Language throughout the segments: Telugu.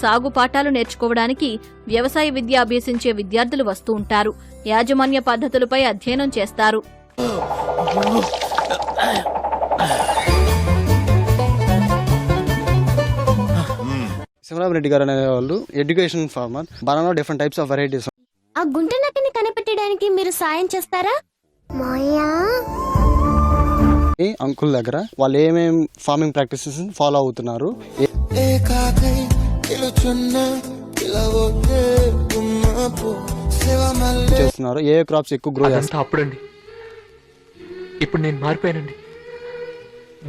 సాగు పాఠాలు నేర్చుకోవడానికి వ్యవసాయ విద్య అభ్యసించే విద్యార్థులు వస్తూ ఉంటారు. యాజమాన్య పద్ధతులపై అధ్యయనం చేస్తారు. శివరామరెడ్డి గారు అనే వాళ్ళు education farmer. Banana different types of varieties. ఆ గుంట నక్కని కనిపెట్టడానికి మీరు సాయం చేస్తారా? అంకుల్ దగ్గర వాళ్ళు ఏమేం ఫార్మింగ్ ప్రాక్టీసెస్ ఫాలో అవుతున్నారు, చేస్తున్నారు, ఏ క్రాప్స్ ఎక్కువ గ్రో చేస్తారు. అప్పుడండి ఇప్పుడు నేను మారిపోయానండి.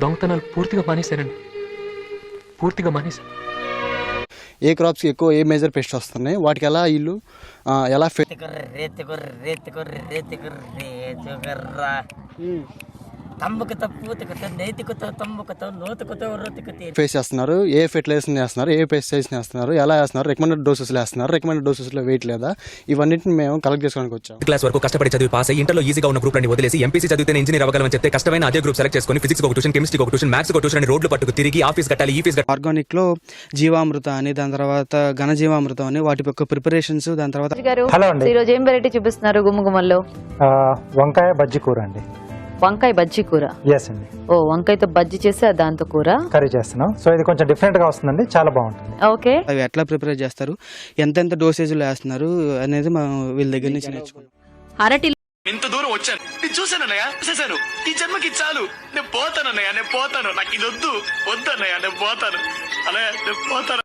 దొంగతనాలు పూర్తిగా మానేశానండి. ఏ క్రాప్స్ ఎక్కువ ఏ మేజర్ పెస్ట్ వస్తున్నాయి, వాటికి ఎలా ఇల్లు ఎలా ఫేస్ చేస్తున్నారు, ఏ ఫెర్టిలైజేషన్ చేస్తున్నారు, ఏ పెస్టిసైడ్స్ చేస్తున్నారు, ఎలా చేస్తున్నారు, రికమెండెడ్ డోసెస్ వేస్తున్నారు, రికమెండెడ్ డోసెస్ లో వెయిట్ లేదా, ఇవన్నిటిని మేము కలెక్ట్ చేసుకోవడానికి వచ్చాం. క్లాస్ వరకు కష్టపడి చదివి పాస్ అయ్యి ఇంటర్లో ఈజీగా ఉన్న గ్రూప్ అని వదిలేసి ఎంపీసీ చదివితే ఇంజనీర్ అవ్వగలమని చెప్తే కష్టమైన అదే గ్రూప్ సెలెక్ట్ చేసుకుని ఫిజిక్స్ ఒక ట్యూషన్, కెమిస్ట్రీ ఒక ట్యూషన్, మ్యాథ్స్ ఒక ట్యూషన్ అని రోడ్లు పట్టుకు తిరిగి ఆఫీస్ కట్టాలి, ఈ ఫీజు. ఆర్గానిక్ లో జీవామృత అని, దాని తర్వాత ఘనజీవామృతం అని, వాటి యొక్క ప్రిపరేషన్స్, దాని తర్వాత ఈ రోజు ఏం వెరైటీ చూపిస్తున్నారు? గుమ్మగుమ్మల్లో వంకాయ బజ్జీ కూర అండి. వంకాయ బజ్జీ కూర. అండి. ఓ వంకాయతో బజ్జీ చేసి దాంతో కూర కర్రీ చేస్తున్నాం. సో ఇది కొంచెం డిఫరెంట్ గా వస్తుందండి, చాలా బాగుంటుంది. ఓకే, అవి ఎట్లా ప్రిపేర్ చేస్తారు, ఎంతెంత డోసేజ్లు వేస్తున్నారు అనేది మనం వీళ్ళ దగ్గర నుంచి నేర్చుకున్నాం. అరటి ఇంత దూరం వచ్చాను, నేను చూశానన్నయ్య, చూశాను. ఈ జన్మకి చాలు, నేను పోతానన్నయ్య, నేను పోతాను. నాకు ఇది వద్దన్నయ్య, నేను పోతాను. అన్నయ్య, నేను పోతాను.